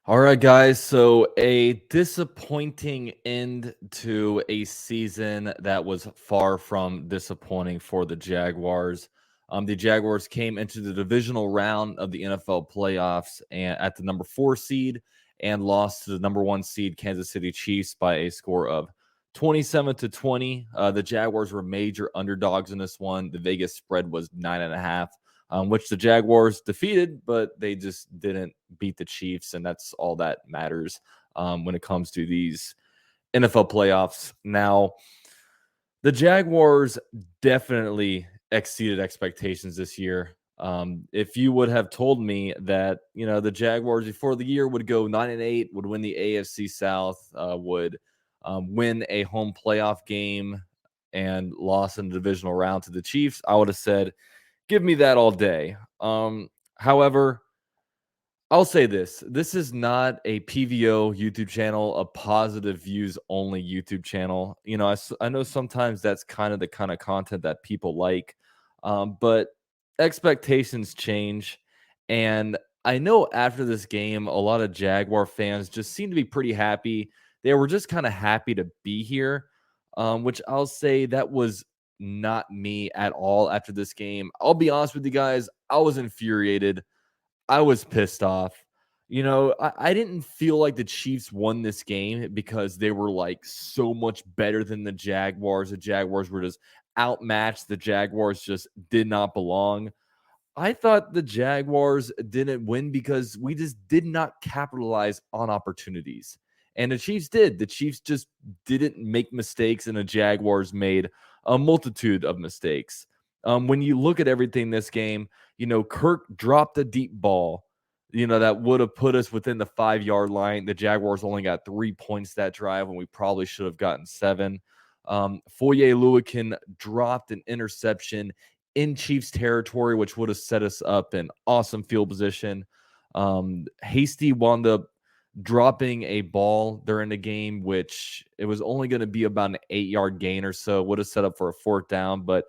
All right, guys. So, a disappointing end to a season that was far from disappointing for the Jaguars. The Jaguars came into the divisional round of the NFL playoffs and at the number 4 seed and lost to the number 1 seed Kansas City Chiefs by a score of 27-20. The Jaguars were major underdogs in this one. The Vegas spread was 9.5. Which the Jaguars defeated, but they just didn't beat the Chiefs, and that's all that matters when it comes to these NFL playoffs. Now, the Jaguars definitely exceeded expectations this year. If you would have told me that the Jaguars before the year would go 9-8, would win the AFC South, would win a home playoff game, and lost in the divisional round to the Chiefs, I would have said, give me that all day. However, I'll say this. This is not a PVO YouTube channel, a positive views only YouTube channel. I know sometimes that's the kind of content that people like, but expectations change. And I know after this game, a lot of Jaguar fans just seem to be pretty happy. They were just kind of happy to be here, which I'll say that was not me at all after this game. I'll be honest with you guys. I was infuriated. I was pissed off. I didn't feel like the Chiefs won this game because they were like so much better than the Jaguars. The Jaguars were just outmatched. The Jaguars just did not belong. I thought the Jaguars didn't win because we just did not capitalize on opportunities. And the Chiefs did. The Chiefs just didn't make mistakes, and the Jaguars made a multitude of mistakes. When you look at everything this game, Kirk dropped a deep ball, that would have put us within the 5-yard line. The Jaguars only got 3 points that drive when we probably should have gotten 7. Foye Oluokun dropped an interception in Chiefs territory, which would have set us up in awesome field position. Hasty wound up dropping a ball during the game, which it was only going to be about an 8-yard gain or so, would have set up for a 4th down. But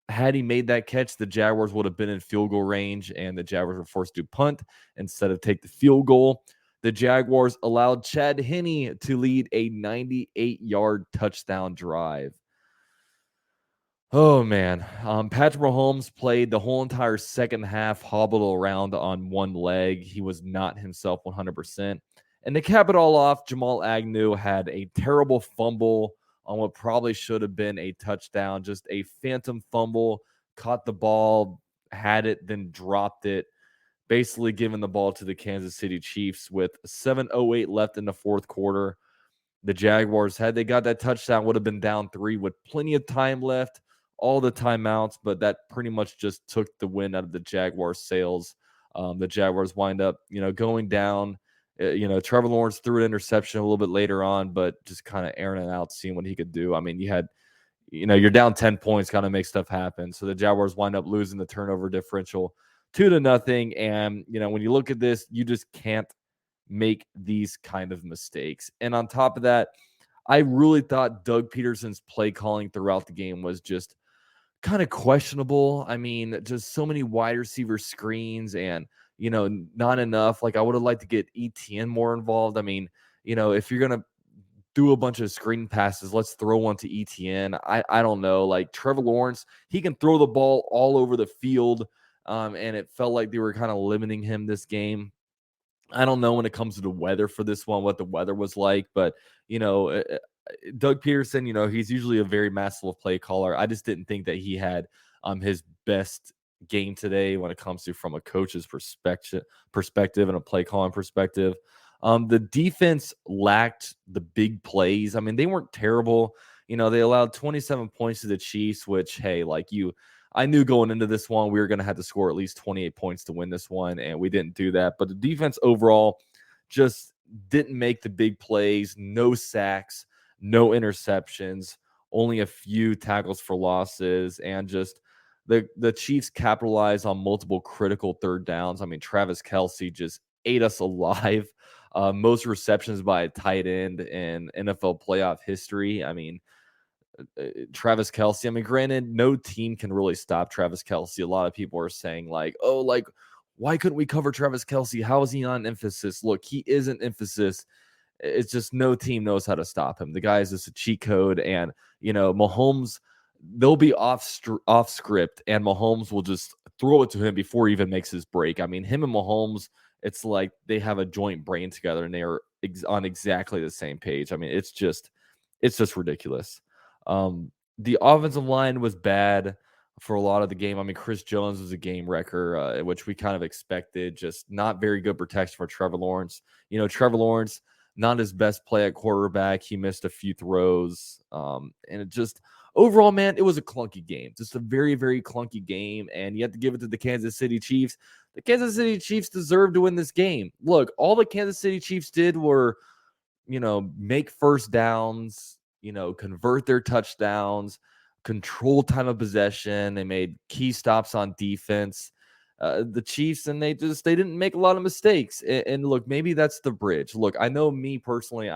had he made that catch, the Jaguars would have been in field goal range, and the Jaguars were forced to punt instead of take the field goal. The Jaguars allowed Chad Henne to lead a 98-yard touchdown drive. Oh, man. Patrick Mahomes played the whole entire second half, hobbled around on one leg. He was not himself 100%. And to cap it all off, Jamal Agnew had a terrible fumble on what probably should have been a touchdown, just a phantom fumble, caught the ball, had it, then dropped it, basically giving the ball to the Kansas City Chiefs with 7:08 left in the fourth quarter. The Jaguars, had they got that touchdown, would have been down 3 with plenty of time left, all the timeouts, but that pretty much just took the win out of the Jaguars' sails. The Jaguars wind up, going down. Trevor Lawrence threw an interception a little bit later on, but just kind of airing it out, seeing what he could do. I mean, you're down 10 points, kind of make stuff happen. So the Jaguars wind up losing the turnover differential 2-0. And, when you look at this, you just can't make these kind of mistakes. And on top of that, I really thought Doug Peterson's play calling throughout the game was just kind of questionable. I mean, just so many wide receiver screens and, not enough. Like, I would have liked to get ETN more involved. I mean, if you're going to do a bunch of screen passes, let's throw one to ETN. I don't know. Like, Trevor Lawrence, he can throw the ball all over the field. And it felt like they were kind of limiting him this game. I don't know when it comes to the weather for this one, what the weather was like, but Doug Peterson, he's usually a very masterful play caller. I just didn't think that he had his best game today when it comes to from a coach's perspective and a play calling perspective. The defense lacked the big plays. I mean, they weren't terrible. They allowed 27 points to the Chiefs, which, hey, I knew going into this one we were going to have to score at least 28 points to win this one, and we didn't do that. But the defense overall just didn't make the big plays. No sacks, no interceptions, only a few tackles for losses, and just the Chiefs capitalized on multiple critical third downs. I mean, Travis Kelce just ate us alive. Most receptions by a tight end in NFL playoff history. I mean, Travis Kelce. I mean, granted, no team can really stop Travis Kelce. A lot of people are saying Why couldn't we cover Travis Kelce? How is he not an emphasis? Look, he is an emphasis. It's just no team knows how to stop him. The guy is just a cheat code, and Mahomes, they'll be off script, and Mahomes will just throw it to him before he even makes his break. I mean, him and Mahomes, it's like they have a joint brain together, and they are on exactly the same page. I mean, it's just ridiculous. The offensive line was bad for a lot of the game. I mean, Chris Jones was a game wrecker, which we kind of expected. Just not very good protection for Trevor Lawrence. Trevor Lawrence, not his best play at quarterback. He missed a few throws. And it just, overall, man, it was a clunky game. Just a very, very clunky game. And you have to give it to the Kansas City Chiefs. The Kansas City Chiefs deserve to win this game. Look, all the Kansas City Chiefs did were, make first downs, convert their touchdowns, control time of possession. They made key stops on defense. The Chiefs, and they didn't make a lot of mistakes. And look, maybe that's the bridge. Look, I know me personally,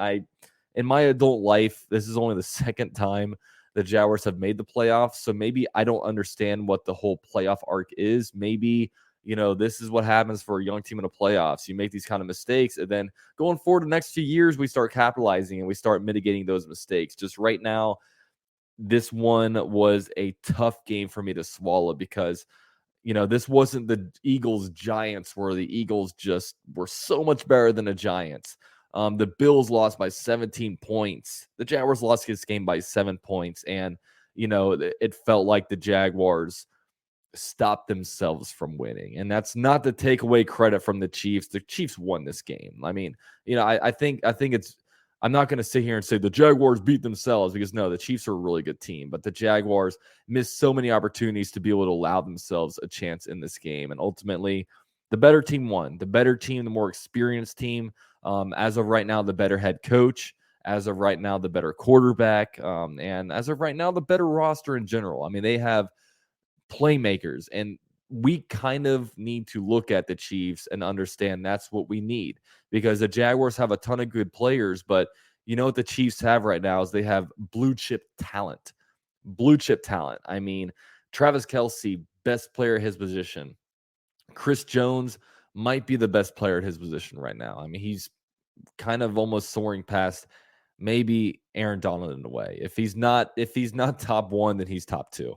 in my adult life, this is only the second time the Jaguars have made the playoffs. So maybe I don't understand what the whole playoff arc is. Maybe, this is what happens for a young team in the playoffs. You make these kind of mistakes, and then going forward the next few years, we start capitalizing and we start mitigating those mistakes. Just right now, this one was a tough game for me to swallow because this wasn't the Eagles Giants, where the Eagles just were so much better than the Giants. The Bills lost by 17 points. The Jaguars lost this game by 7 points. And, it felt like the Jaguars stopped themselves from winning. And that's not to take away credit from the Chiefs. The Chiefs won this game. I mean, I think it's, I'm not going to sit here and say the Jaguars beat themselves, because no, the Chiefs are a really good team, but the Jaguars missed so many opportunities to be able to allow themselves a chance in this game. And ultimately, the better team won. The better team, the more experienced team. As of right now, the better head coach. As of right now, the better quarterback. And as of right now, the better roster in general. I mean, they have playmakers, and we kind of need to look at the Chiefs and understand that's what we need, because the Jaguars have a ton of good players, but what the Chiefs have right now is they have blue chip talent. Blue chip talent. I mean, Travis Kelce, best player at his position. Chris Jones might be the best player at his position right now. I mean, he's kind of almost soaring past maybe Aaron Donald in a way. If he's not top one, then he's top two.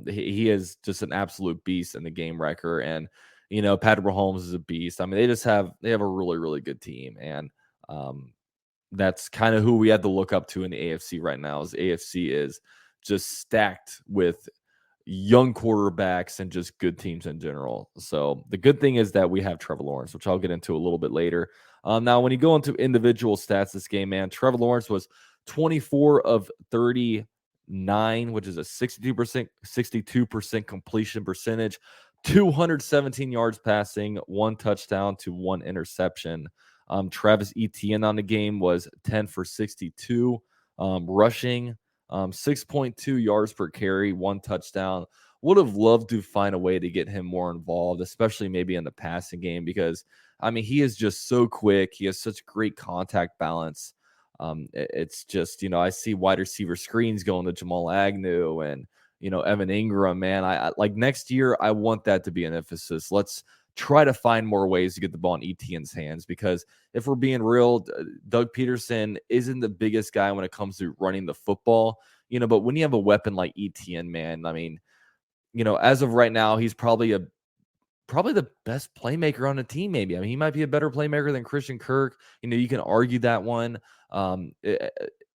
He is just an absolute beast and the game wrecker. And Patrick Mahomes is a beast. I mean, they have a really, really good team, and that's kind of who we have to look up to in the AFC right now. Is AFC is just stacked with young quarterbacks and just good teams in general. So the good thing is that we have Trevor Lawrence, which I'll get into a little bit later. Now, when you go into individual stats this game, man, Trevor Lawrence was 24 of 39, which is a 62% completion percentage, 217 yards passing, 1 touchdown to 1 interception. Travis Etienne on the game was 10 for 62, rushing, 6.2 yards per carry, 1 touchdown. Would have loved to find a way to get him more involved, especially maybe in the passing game, because, I mean, he is just so quick. He has such great contact balance. It's just, I see wide receiver screens going to Jamal Agnew and, Evan Ingram, man. I like next year, I want that to be an emphasis. Let's try to find more ways to get the ball in Etienne's hands, because if we're being real, Doug Peterson isn't the biggest guy when it comes to running the football, but when you have a weapon like Etienne, man, I mean, as of right now, he's probably the best playmaker on the team. Maybe, I mean, he might be a better playmaker than Christian Kirk. You can argue that one.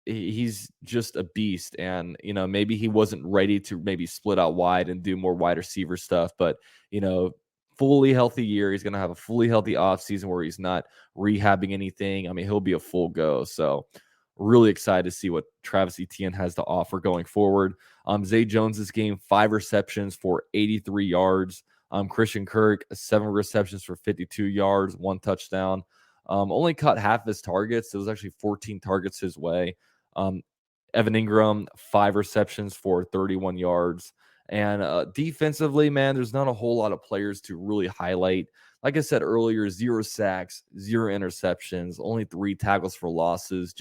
He's just a beast, and maybe he wasn't ready to maybe split out wide and do more wide receiver stuff, but fully healthy year. He's going to have a fully healthy offseason where he's not rehabbing anything. I mean, he'll be a full go. So really excited to see what Travis Etienne has to offer going forward. Zay Jones's game, 5 receptions for 83 yards. Christian Kirk, 7 receptions for 52 yards, 1 touchdown. Only caught half his targets. It was actually 14 targets his way. Evan Ingram, 5 receptions for 31 yards. And defensively, man, there's not a whole lot of players to really highlight. Like I said earlier, 0 sacks, 0 interceptions, only 3 tackles for losses.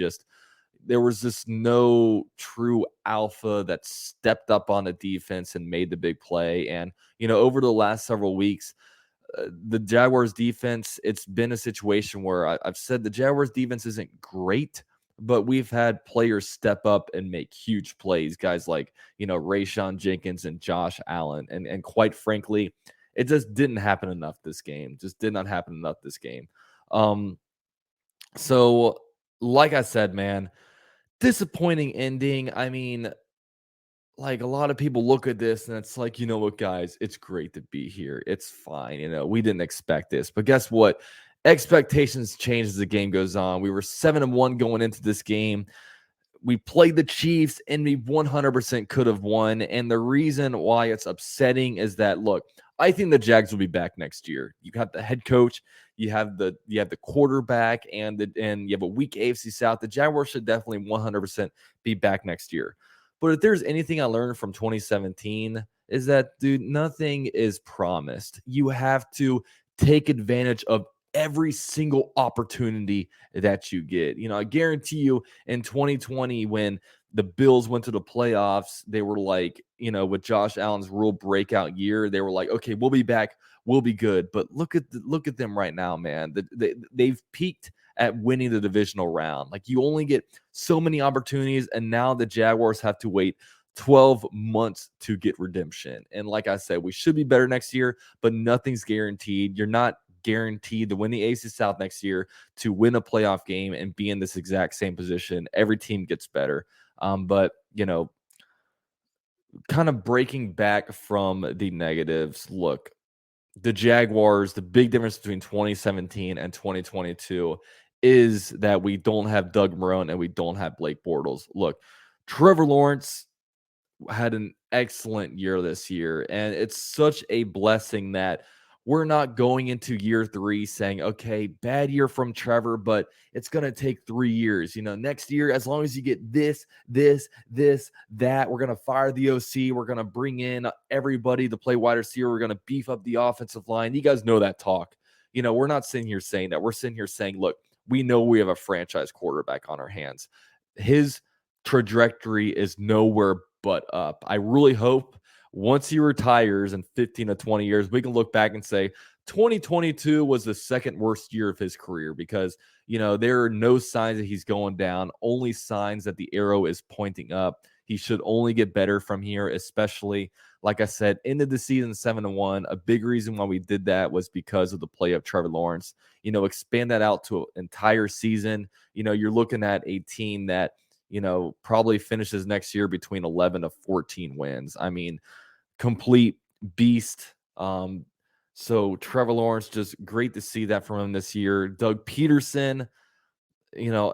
There was just no true alpha that stepped up on the defense and made the big play. And, over the last several weeks, the Jaguars defense, it's been a situation where I've said the Jaguars defense isn't great, but we've had players step up and make huge plays. Guys like, Rayshawn Jenkins and Josh Allen. And quite frankly, it just didn't happen enough this game. Just did not happen enough this game. So like I said, man, disappointing ending. I mean, like, a lot of people look at this and it's like, you know what, guys, it's great to be here. It's fine. We didn't expect this. But guess what? Expectations change as the game goes on. We were 7-1 going into this game. We played the Chiefs and we 100% could have won. And the reason why it's upsetting is that, look, I think the Jags will be back next year. You got the head coach, you have the quarterback, and you have a weak AFC South. The Jaguars should definitely 100% be back next year. But if there's anything I learned from 2017 is that, dude, nothing is promised. You have to take advantage of every single opportunity that you get. I guarantee you in 2020 when the Bills went to the playoffs, they were like, with Josh Allen's real breakout year, they were like, okay, we'll be back, we'll be good. But look at them right now, man. They've peaked at winning the divisional round. Like, you only get so many opportunities, and now the Jaguars have to wait 12 months to get redemption. And like I said, we should be better next year, but nothing's guaranteed. You're not guaranteed to win the AFC South next year, to win a playoff game and be in this exact same position. Every team gets better. But kind of breaking back from the negatives, look, the Jaguars, the big difference between 2017 and 2022 is that we don't have Doug Marrone and we don't have Blake Bortles. Look, Trevor Lawrence had an excellent year this year, and it's such a blessing that we're not going into year 3 saying, okay, bad year from Trevor, but it's going to take 3 years. Next year, as long as you get this, that, we're going to fire the OC. We're going to bring in everybody to play wide receiver. We're going to beef up the offensive line. You guys know that talk. We're not sitting here saying that. We're sitting here saying, look, we know we have a franchise quarterback on our hands. His trajectory is nowhere but up. I really hope once he retires in 15 to 20 years, we can look back and say 2022 was the second worst year of his career, because, there are no signs that he's going down, only signs that the arrow is pointing up. He should only get better from here, especially, like I said, into the season 7-1. A big reason why we did that was because of the play of Trevor Lawrence. Expand that out to an entire season. You're looking at a team that, probably finishes next year between 11 to 14 wins. I mean, complete beast. So Trevor Lawrence, just great to see that from him this year. Doug Peterson,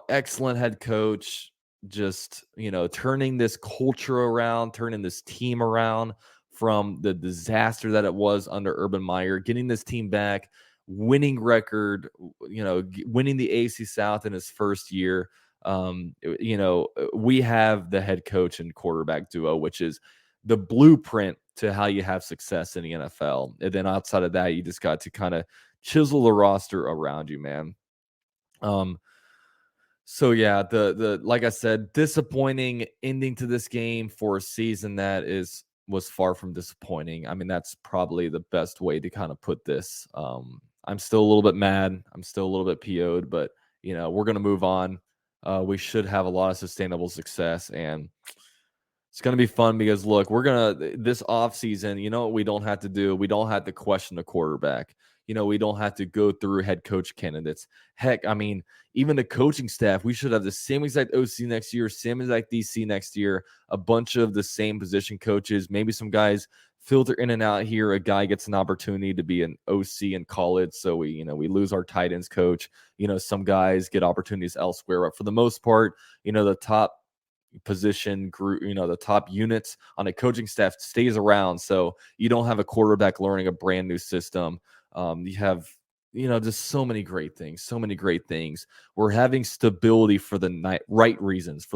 excellent head coach, just, turning this culture around, turning this team around from the disaster that it was under Urban Meyer, getting this team back, winning record, winning the AC South in his first year. We have the head coach and quarterback duo, which is the blueprint to how you have success in the NFL. And then outside of that, you just got to kind of chisel the roster around you, man. So yeah, the like I said, disappointing ending to this game for a season that was far from disappointing. I mean, that's probably the best way to kind of put this. I'm still a little bit mad. I'm still a little bit PO'd, but we're gonna move on. We should have a lot of sustainable success, and it's going to be fun because, look, this offseason, what we don't have to do? We don't have to question the quarterback. We don't have to go through head coach candidates. Heck, I mean, even the coaching staff, we should have the same exact OC next year, same exact DC next year, a bunch of the same position coaches, maybe some guys filter in and out here. A guy gets an opportunity to be an OC in college, so we lose our tight ends coach. Some guys get opportunities elsewhere, but for the most part, the top position group, the top units on a coaching staff stays around. So you don't have a quarterback learning a brand new system. You have, just so many great things. We're having stability for the right reasons,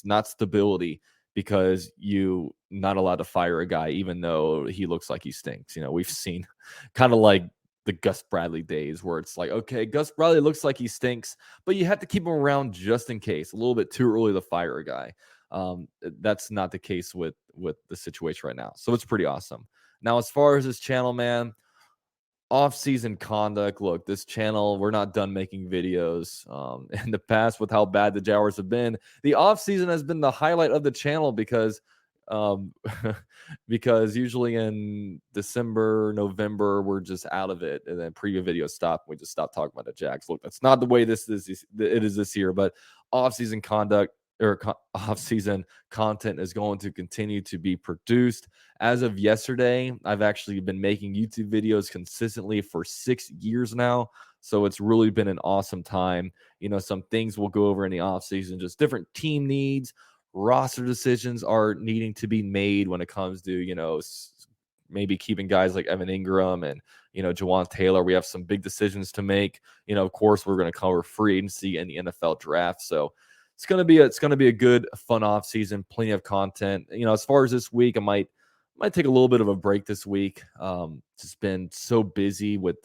not stability because you not allowed to fire a guy, even though he looks like he stinks. We've seen kind of like the Gus Bradley days where it's like, okay, Gus Bradley looks like he stinks, but you have to keep him around just in case. A little bit too early to fire a guy. That's not the case with the situation right now. So it's pretty awesome. Now, as far as this channel, man, off-season conduct. Look, this channel, we're not done making videos. In the past, with how bad the Jaguars have been, the off-season has been the highlight of the channel because um because usually in December, November, we're just out of it, and then preview videos stop. We just stop talking about the Jags. Look, that's not the way this is. It is this year, but off-season conduct or off-season content is going to continue to be produced. As of yesterday, I've actually been making YouTube videos consistently for 6 years now. So it's really been an awesome time. Some things we'll go over in the offseason, just different team needs, roster decisions are needing to be made when it comes to, maybe keeping guys like Evan Ingram and, Jawan Taylor. We have some big decisions to make. Of course, we're going to cover free agency and the NFL draft. So it's going to be a good, fun off season, plenty of content. As far as this week, I might take a little bit of a break this week. Just been so busy with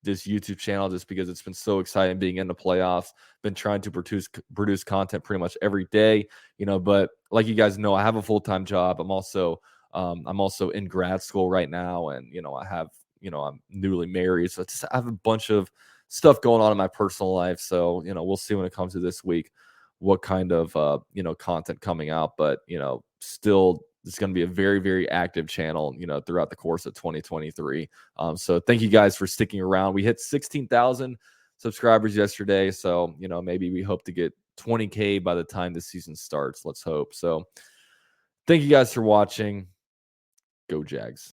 this YouTube channel just because it's been so exciting being in the playoffs. Been trying to produce content pretty much every day, but like you guys know, I have a full-time job. I'm also in grad school right now, and I'm newly married, so I have a bunch of stuff going on in my personal life. So we'll see when it comes to this week what kind of content coming out, but still it's going to be a very, very active channel throughout the course of 2023. So thank you guys for sticking around. We hit 16,000 subscribers yesterday, so maybe we hope to get 20K by the time the season starts. Let's hope. So thank you guys for watching. Go Jags.